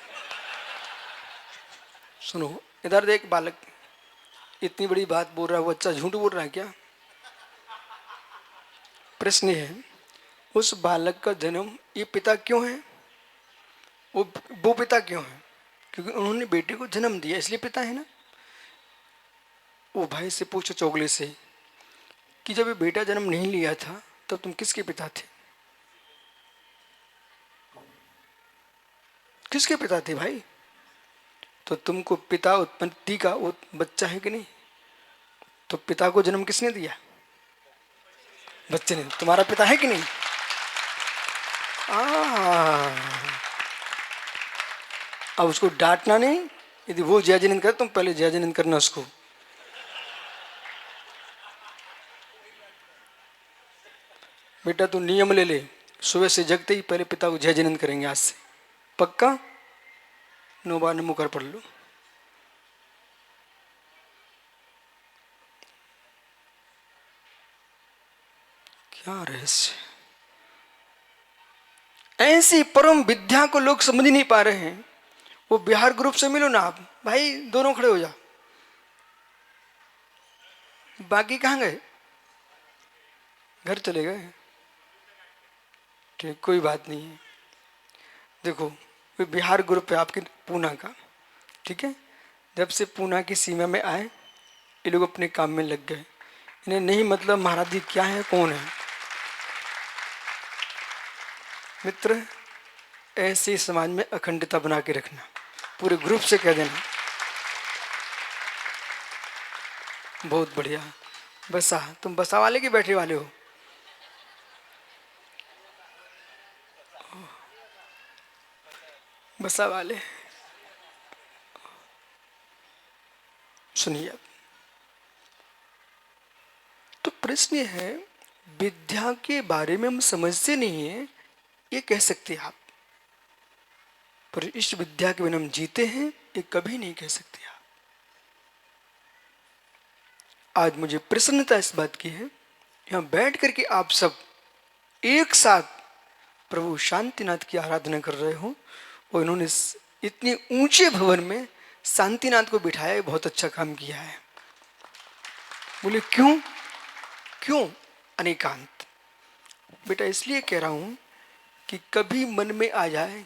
सुनो इधर देख, बालक इतनी बड़ी बात बोल रहा है, वो अच्छा झूठ बोल रहा है क्या? प्रश्न है उस बालक का जन्म ये पिता क्यों है? वो पिता क्यों है? क्योंकि उन्होंने बेटे को जन्म दिया इसलिए पिता है ना। वो भाई से पूछो चोगले से कि जब ये बेटा जन्म नहीं लिया था तब तुम किसके पिता थे? किसके पिता थे भाई? तो तुमको पिता उत्पत्ति का बच्चा है कि नहीं? तो पिता को जन्म किसने दिया? बच्चे ने। तुम्हारा पिता है कि नहीं? अब उसको डांटना नहीं, यदि वो जय जनन करे तुम पहले जय जनन करना उसको। बेटा तू नियम ले ले, सुबह से जगते ही पहले पिता को जय जनन करेंगे आज से, पक्का? 9 बार नमो कर पढ़ लो। क्या रहस्य! ऐसी परम विद्या को लोग समझ नहीं पा रहे हैं। वो बिहार ग्रुप से मिलो ना आप भाई, दोनों खड़े हो जाओ। बाकी कहाँ गए? घर चले गए? ठीक, कोई बात नहीं है। देखो वो बिहार ग्रुप है आपके पूना का, ठीक है। जब से पूना की सीमा में आए ये लोग अपने काम में लग गए। इन्हें नहीं मतलब महाराज जी क्या है कौन है। मित्र ऐसे समाज में अखंडता बना के रखना, पूरे ग्रुप से कह देना। बहुत बढ़िया। बसा, तुम बसा वाले के बैठे वाले हो? बसा वाले। सुनिए, तो प्रश्न ये है, विद्या के बारे में हम समझते नहीं है ये कह सकते आप, पर इस विद्या के बिना हम जीते हैं ये कभी नहीं कह सकते आप। आज मुझे प्रसन्नता इस बात की है, यहां बैठ करके आप सब एक साथ प्रभु शांतिनाथ की आराधना कर रहे हो, और इन्होंने इतने ऊंचे भवन में शांतिनाथ को बिठाया, बहुत अच्छा काम किया है। बोले क्यों? क्यों? अनेकांत। बेटा इसलिए कह रहा हूं कि कभी मन में आ जाए,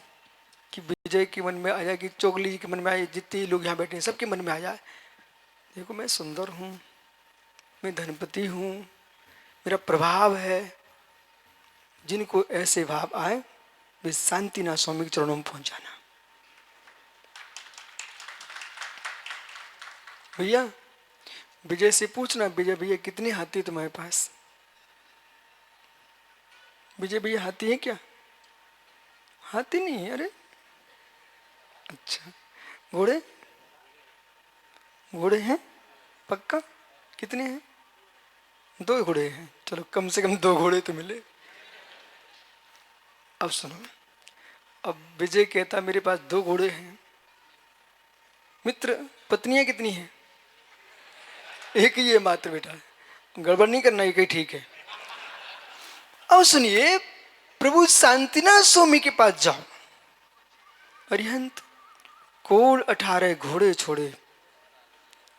कि विजय के मन में आ जाए, कि चोगली के मन में आए, जितने लोग यहाँ बैठे हैं सबके मन में आ जाए, देखो मैं सुंदर हूं, मैं धनपति हूं, मेरा प्रभाव है। जिनको ऐसे भाव आए वे शांतिनाथ स्वामी के चरणों में पहुंच जाना। भैया विजय से पूछना, विजय भैया कितने हाथी तुम्हारे पास? विजय भैया हाथी है क्या? हाथी नहीं है। अरे अच्छा, घोड़े? घोड़े हैं पक्का? कितने हैं? 2 घोड़े हैं। चलो कम से कम 2 घोड़े तो मिले। अब सुनो, अब विजय कहता मेरे पास 2 घोड़े हैं। मित्र पत्नियां कितनी हैं? एक ही है मात्र। बेटा गड़बड़ नहीं करना, एक ही ठीक है। अब सुनिए, प्रभु शांतिनाथ स्वामी के पास जाओ। अरिहंत कोल 18 घोड़े छोड़े,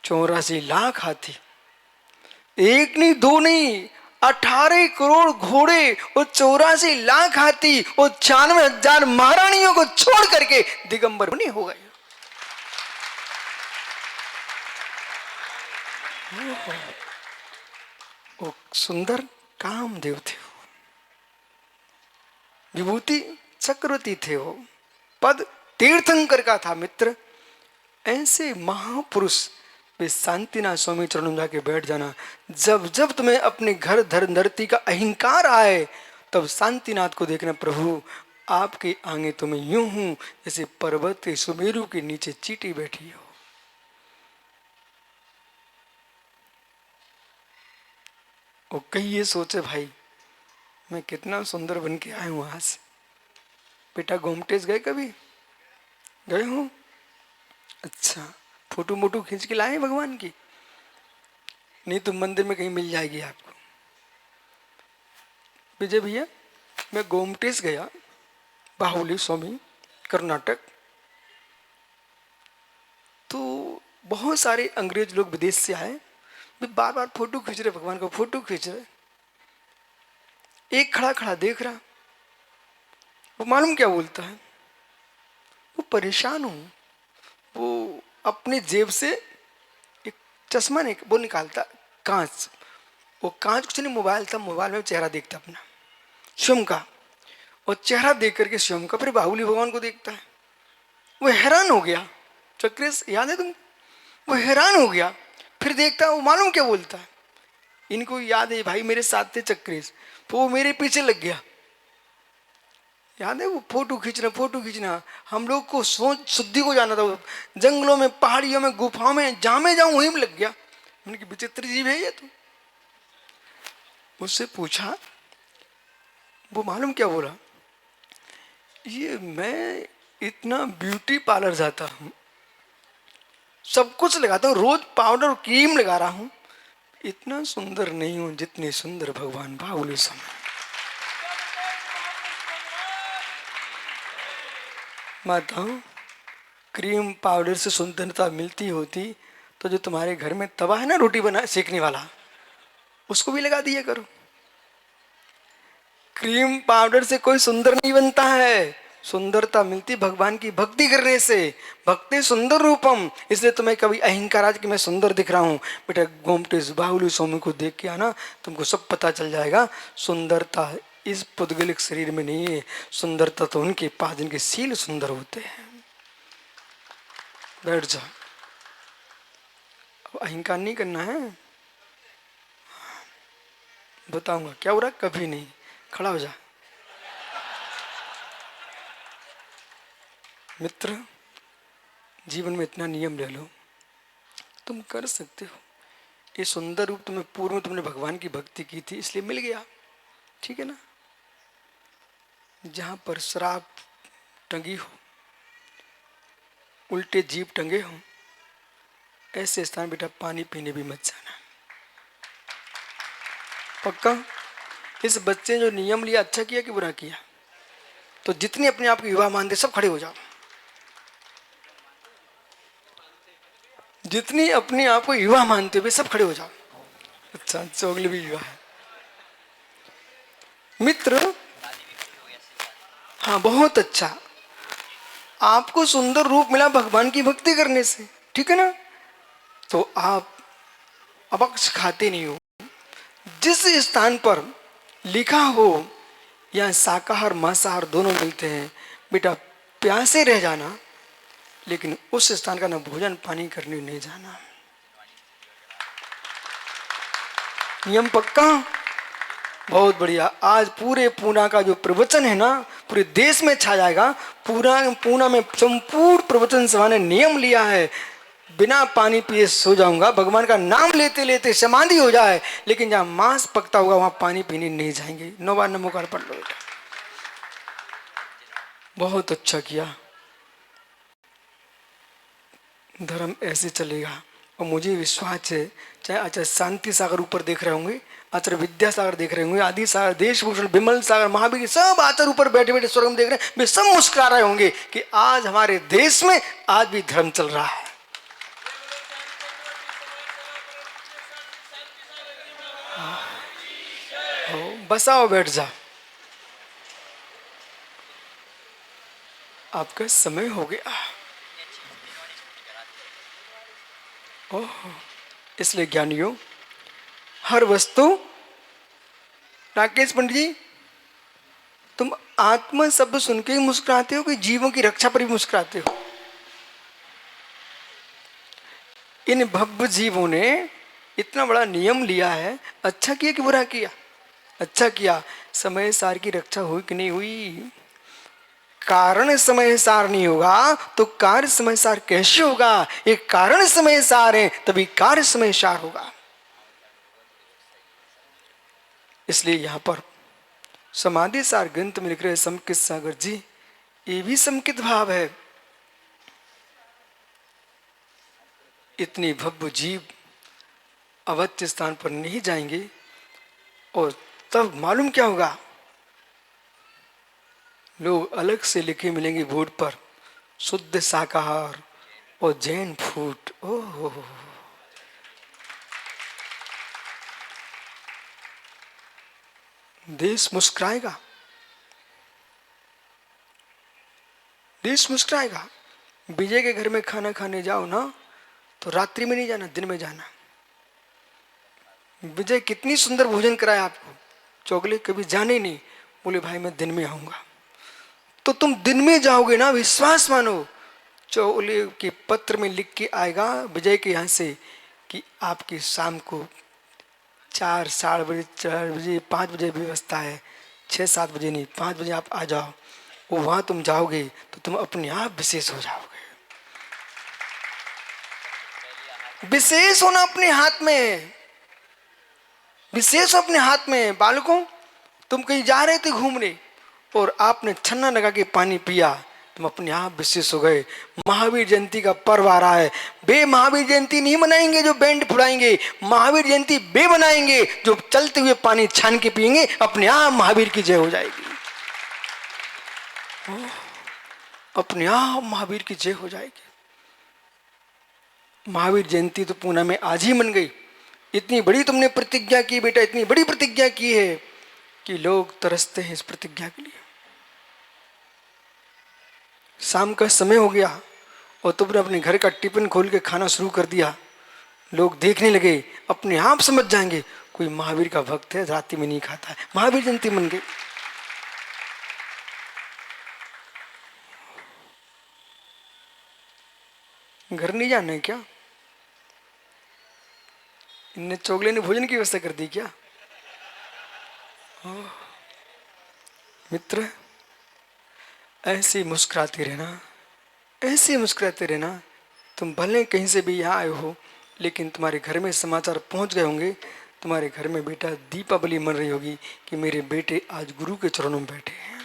84 लाख हाथी, एक नहीं दो नहीं, 18 करोड़ घोड़े और 84 लाख हाथी और 96,000 महारानियों को छोड़ करके दिगंबर नहीं हो गए। वो सुंदर कामदेव थे, विभूति चक्रवर्ती थे, वो पद तीर्थंकर का था। मित्र, ऐसे महापुरुष वे शांतिनाथ स्वामी चरणों में जाके बैठ जाना। जब जब तुम्हें अपने घर धरती का अहंकार आए, तब शांतिनाथ को देखना, प्रभु आपके आगे तो मैं यूं हूं जैसे पर्वत के सुमेरु के नीचे चींटी बैठी हो। वो कहीं ये सोचे, भाई मैं कितना सुंदर बन के आया हूं आज। बेटा गोमटेश गए, कभी गए हो? अच्छा, फोटो मोटो खींच के लाए भगवान की? नहीं तो मंदिर में कहीं मिल जाएगी आपको। विजय भैया, मैं गोमटेश गया, बाहुली स्वामी, कर्नाटक। तो बहुत सारे अंग्रेज लोग विदेश से आए, वे बार बार फोटो खींच रहे, भगवान का फोटो खींच रहे। एक खड़ा खड़ा देख रहा, वो मालूम क्या बोलता है, वो परेशान हूं। वो अपने जेब से एक चश्मा नहीं, वो निकालता कांच, वो कांच कुछ नहीं, मोबाइल था, मोबाइल में चेहरा देखता अपना स्वयं का, और चेहरा देख करके स्वयं का फिर बाहुली भगवान को देखता है। वो हैरान हो गया। चक्रेश याद है तुम? वो हैरान हो गया, फिर देखता, वो मालूम क्या बोलता है, इनको याद है भाई मेरे साथ थे चक्रेश, तो वो मेरे पीछे लग गया। याद है वो फोटो खींचना। हम लोग को सोच शुद्धि को जाना था, जंगलों में, पहाड़ियों में, गुफाओं में, जहां में जाऊं वहीं में लग गया। मैंने कहा विचित्र जीव है ये तो। उससे पूछा, वो मालूम क्या बोला, ये मैं इतना ब्यूटी पार्लर जाता हूं, सब कुछ लगाता हूं, रोज पाउडर और क्रीम लगा रहा हूं, इतना सुंदर नहीं हूं जितने सुंदर भगवान बाहुली समय। माताओं, क्रीम पाउडर से सुंदरता मिलती होती तो जो तुम्हारे घर में तवा है ना रोटी बना सेकने वाला, उसको भी लगा दिया करो। क्रीम पाउडर से कोई सुंदर नहीं बनता है, सुंदरता मिलती भगवान की भक्ति करने से। भक्ति सुंदर रूपम। इसलिए तुम्हें कभी अहंकार आज कि मैं सुंदर दिख रहा हूं, बेटा गोमटेश बाहुली स्वामी को देख के आना, तुमको सब पता चल जाएगा। सुंदरता इस पुद्गलिक शरीर में नहीं है, सुंदरता तो उनके पास जिनके सील सुंदर होते हैं। बैठ जाओ, अब अहंकार नहीं करना है। बताऊंगा क्या हो रहा, कभी नहीं। खड़ा हो जा। मित्र, जीवन में इतना नियम ले लो, तुम कर सकते हो। ये सुंदर रूप तुम्हें पूर्व में तुमने भगवान की भक्ति की थी इसलिए मिल गया, ठीक है ना। जहां पर शराब टंगी हो, उल्टे जीप टंगे हो, ऐसे स्थान बेटा पानी पीने भी मत जाना। पक्का? इस बच्चे ने जो नियम लिया अच्छा किया कि बुरा किया? तो जितने अपने आप को युवा मानते सब खड़े हो जाओ। जितनी अपने आप को युवा मानते हुए सब खड़े हो जाओ। अच्छा, चोगली भी युवा है। मित्र, हाँ बहुत अच्छा, आपको सुंदर रूप मिला भगवान की भक्ति करने से, ठीक है ना। तो आप अबक्ष खाते नहीं हो। जिस स्थान पर लिखा हो यहाँ शाकाहार मांसाहार दोनों मिलते हैं, बेटा प्यासे रह जाना, लेकिन उस स्थान का ना भोजन पानी करने नहीं जाना। नियम पक्का? बहुत बढ़िया। आज पूरे पूना का जो प्रवचन है ना, पूरे देश में छा जाएगा। पूना में संपूर्ण प्रवचन सभा ने नियम लिया है, बिना पानी पिए सो जाऊंगा, भगवान का नाम लेते लेते समाधि हो जाए, लेकिन जहां मांस पकता होगा वहां पानी पीने नहीं जाएंगे। 9 बार नमोकार पढ़ लो बेटा। बहुत अच्छा किया। धर्म ऐसे चलेगा और मुझे विश्वास है, चाहे आचार्य शांति सागर ऊपर देख रहे होंगे, आचार्य विद्यासागर देख रहे होंगे, आदि सागर, देशभूषण, विमल सागर, महावीर, सब आचार्य ऊपर बैठे बैठे स्वर्ग में देख रहे हैं, वे सब मुस्कुरा रहे होंगे कि आज हमारे देश में आज भी धर्म चल रहा है। बस आओ बैठ जाओ, आपका समय हो गया। ओह, इसलिए ज्ञानियों, हर वस्तु, राकेश पंडित जी, तुम आत्मा शब्द सुन के ही मुस्कुराते हो कि जीवों की रक्षा पर भी मुस्कुराते हो? इन भव्य जीवों ने इतना बड़ा नियम लिया है, अच्छा किया कि बुरा किया? अच्छा किया। समय सार की रक्षा हुई कि नहीं हुई? कारण समय सार नहीं होगा तो कार्य समय सार कैसे होगा? एक कारण समय सार है तभी कार्य समय सार होगा। इसलिए यहां पर समाधि सार ग्रंथ में लिख रहे समकित सागर जी, ये भी समकित भाव है। इतनी भव्य जीव अवत्य स्थान पर नहीं जाएंगे और तब मालूम क्या होगा? लोग अलग से लिखे मिलेंगे बोर्ड पर, शुद्ध शाकाहार और जैन फूड। ओह, देश मुस्कुराएगा, देश मुस्कुराएगा। विजय के घर में खाना खाने जाओ ना तो रात्रि में नहीं जाना, दिन में जाना। विजय कितनी सुंदर भोजन कराया आपको, चौगले कभी जाने नहीं, बोले भाई मैं दिन में आऊंगा, तो तुम दिन में जाओगे ना, विश्वास मानो। चौगले के पत्र में लिख के आएगा विजय के यहाँ से कि आपकी शाम को 4, 4:30, 4 बजे, 5 बजे व्यवस्था है, 6, 7 बजे नहीं, 5 बजे आप आ जाओ। वो वहां तुम जाओगे तो तुम अपने आप विशेष हो जाओगे। विशेष होना अपने हाथ में है, विशेष अपने हाथ में है। बालकों, तुम कहीं जा रहे थे घूमने और आपने छन्ना लगा के पानी पिया, तुम अपने आप विशेष हो गए। महावीर जयंती का पर्व आ रहा है, बे महावीर जयंती नहीं मनाएंगे जो बैंड फुलाएंगे, महावीर जयंती बे बनाएंगे जो चलते हुए पानी छान के पिएंगे, अपने आप महावीर की जय हो जाएगी। अपने आप महावीर की जय हो जाएगी। महावीर जयंती तो पूना में आज ही मन गई। इतनी बड़ी तुमने प्रतिज्ञा की बेटा, इतनी बड़ी प्रतिज्ञा की है कि लोग तरसते हैं इस प्रतिज्ञा के लिए। शाम का समय हो गया और तुमने अपने घर का टिफिन खोल के खाना शुरू कर दिया, लोग देखने लगे, अपने आप समझ जाएंगे कोई महावीर का भक्त है, रात्रि में नहीं खाता है, महावीर जयंती मन गई। घर नहीं जाना है क्या? इनने चोगले ने भोजन की व्यवस्था कर दी क्या? मित्र, ऐसे मुस्कुराते रहना, ऐसे मुस्कुराते रहना। तुम भले कहीं से भी यहाँ आए हो, लेकिन तुम्हारे घर में समाचार पहुंच गए होंगे, तुम्हारे घर में बेटा दीपावली मन रही होगी कि मेरे बेटे आज गुरु के चरणों में बैठे हैं।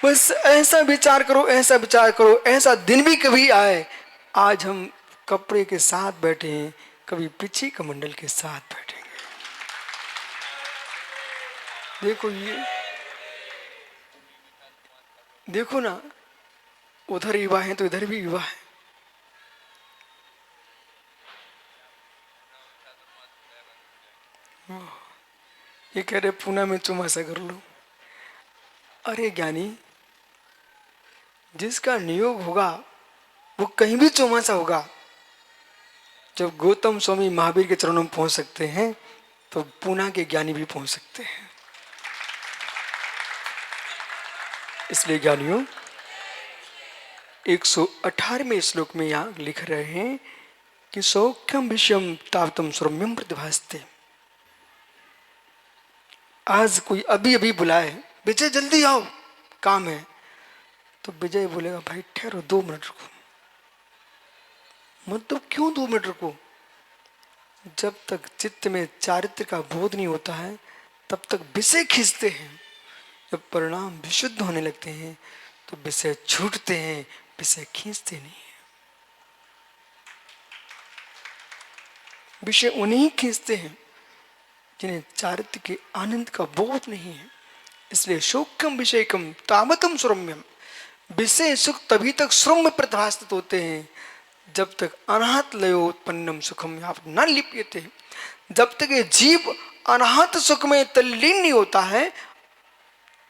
बस ऐसा विचार करो, ऐसा विचार करो, ऐसा दिन भी कभी आए। आज हम कपड़े के साथ बैठे हैं, कभी पीछे कमंडल के साथ बैठेंगे। देखो ये, देखो ना, उधर युवा है तो इधर भी युवा है। ये कह रहे पूना में चुमासा कर लो। अरे ज्ञानी, जिसका नियोग होगा वो कहीं भी चौमासा होगा। जब गौतम स्वामी महावीर के चरणों में पहुंच सकते हैं तो पूना के ज्ञानी भी पहुंच सकते हैं। इसलिए ज्ञानियों, 118वें श्लोक में यहां लिख रहे हैं कि सौख्यम विषयम तावतम सौम्यम प्रतिभासते। आज कोई अभी अभी बुलाए, विजय जल्दी आओ काम है, तो विजय बोलेगा भाई ठहरो 2 मिनट रुको। मतलब क्यों 2 मिनट रुको? जब तक चित्त में चारित्र का बोध नहीं होता है तब तक विषय खींचते हैं। जब परिणाम विशुद्ध होने लगते हैं तो विषय छूटते हैं, विषय खींचते नहीं है। विषय उन्हीं खींचते हैं जिन्हें चारित्र के आनंद का बोध नहीं है। इसलिए शोकम विषयकम तावतम श्रम्यम, विषय सुख तभी तक श्रम प्रभाषित होते हैं जब तक अनाहत लयोत्पन्नम सुखम आप न लिप्यते। जब तक ये जीव अनाहत सुख में तल्लीन नहीं होता है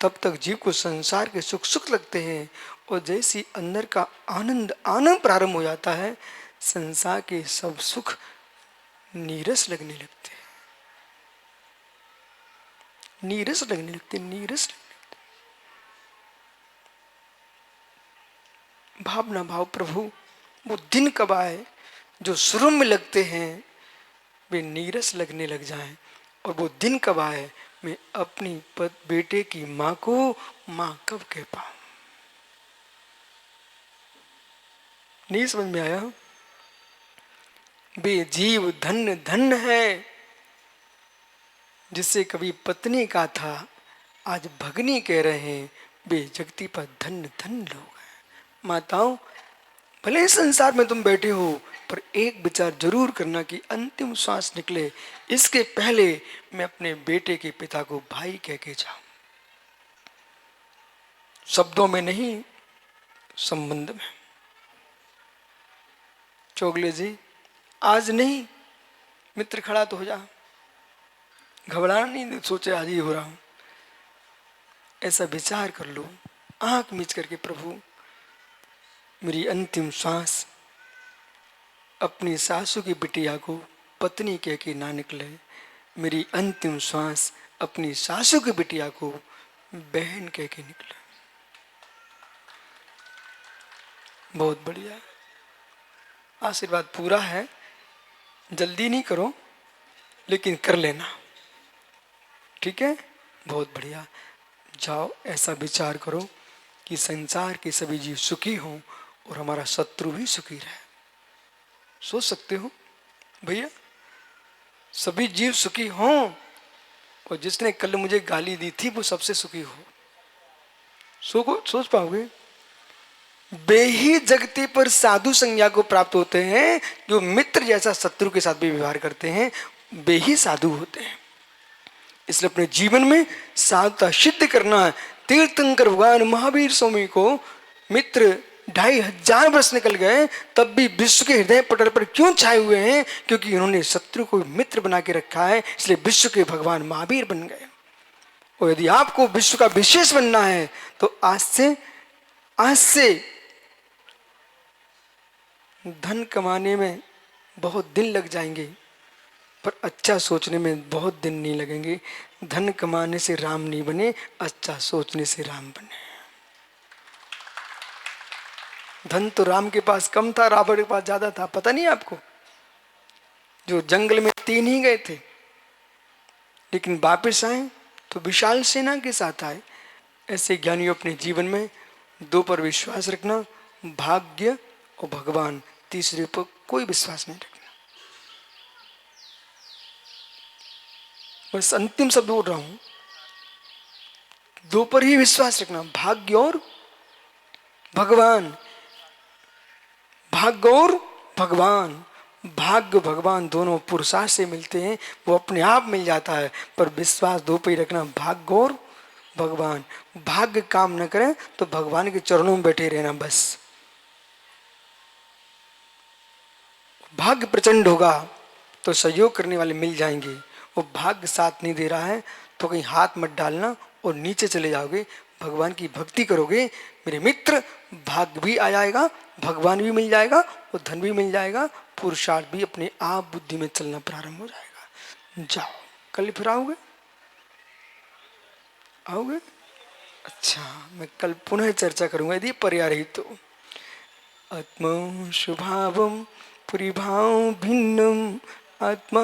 तब तक जीव को संसार के सुख सुख लगते हैं, और जैसी अंदर का आनंद आना प्रारंभ हो जाता है संसार के सब सुख नीरस लगने लगते हैं, नीरस लगने लगते, नीरस लगने लगते। भावना भाव प्रभु वो दिन कब आए जो शुरू में लगते हैं वे नीरस लगने लग जाएं, और वो दिन कब आए मैं अपनी बेटे की माँ को माँ कब कह पाऊं। नहीं समझ में आया? बे जीव धन्य धन्य है जिससे कभी पत्नी का था आज भगनी कह रहे हैं, बे जगती पर धन्य धन्य लोग हैं। माताओं भले संसार में तुम बैठे हो पर एक विचार जरूर करना कि अंतिम श्वास निकले इसके पहले मैं अपने बेटे के पिता को भाई कह के जाऊं, शब्दों में नहीं संबंध में। चोगले जी आज नहीं, मित्र खड़ा तो हो जा, घबराना नहीं, सोचे आज ही हो रहा हूं, ऐसा विचार कर लो आंख मीच करके, प्रभु मेरी अंतिम सांस अपनी सासू की बिटिया को पत्नी कह के ना निकले, मेरी अंतिम सांस अपनी सासू की बिटिया को बहन कह के निकले। बहुत बढ़िया, आशीर्वाद पूरा है, जल्दी नहीं करो लेकिन कर लेना, ठीक है? बहुत बढ़िया। जाओ ऐसा विचार करो कि संसार के सभी जीव सुखी हों और हमारा शत्रु भी सुखी रहे। सोच सकते हो भैया, सभी जीव सुखी हों और जिसने कल मुझे गाली दी थी वो सबसे सुखी हो, सोच पाओगे? वे ही जगती पर साधु संज्ञा को प्राप्त होते हैं जो मित्र जैसा शत्रु के साथ भी व्यवहार करते हैं, वे ही साधु होते हैं। इसलिए अपने जीवन में साधुता सिद्ध करना है। तीर्थंकर भगवान महावीर स्वामी को मित्र 2500 वर्ष निकल गए तब भी विश्व के हृदय पटल पर क्यों छाए हुए हैं? क्योंकि उन्होंने शत्रु को मित्र बना के रखा है, इसलिए विश्व के भगवान महावीर बन गए। और यदि आपको विश्व का विशेष बनना है तो आज से धन कमाने में बहुत दिन लग जाएंगे पर अच्छा सोचने में बहुत दिन नहीं लगेंगे। धन कमाने से राम नहीं बने, अच्छा सोचने से राम बने। धन तो राम के पास कम था, रावण के पास ज्यादा था, पता नहीं आपको? जो जंगल में 3 ही गए थे लेकिन वापिस आए तो विशाल सेना के साथ आए। ऐसे ज्ञानियों अपने जीवन में 2 पर विश्वास रखना, भाग्य और भगवान, तीसरे पर कोई विश्वास नहीं रखना। बस अंतिम शब्द बोल रहा हूं, 2 पर ही विश्वास रखना, भाग्य और भगवान। भाग्य और भगवान, भाग्य भगवान दोनों पुरुषार्थ से मिलते हैं, वो अपने आप मिल जाता है, पर विश्वास 2 पे ही रखना, भाग्य और भगवान। भाग्य काम न करें तो भगवान के चरणों में बैठे रहना बस। भाग्य प्रचंड होगा तो सहयोग करने वाले मिल जाएंगे, वो भाग्य साथ नहीं दे रहा है तो कहीं हाथ मत डालना और नीचे चले जाओगे। भगवान की भक्ति करोगे मेरे मित्र, भाग्य भी आ जाएगा, भगवान भी मिल जाएगा और धन भी मिल जाएगा, पुरुषार्थ भी अपने आप बुद्धि में चलना प्रारंभ हो जाएगा। जाओ, कल फिर आओगे? अच्छा, मैं कल पुनः चर्चा करूंगा यदि पर्याय रही तो। आत्मा स्वभावम परिभाव भिन्नम, आत्मा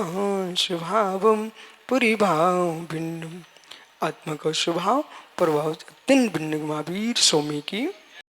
स्वभावम परिभाव भिन्नम। आत्मा का स्वभाव प्रभाव 3 भिन्न महावीर स्वामी की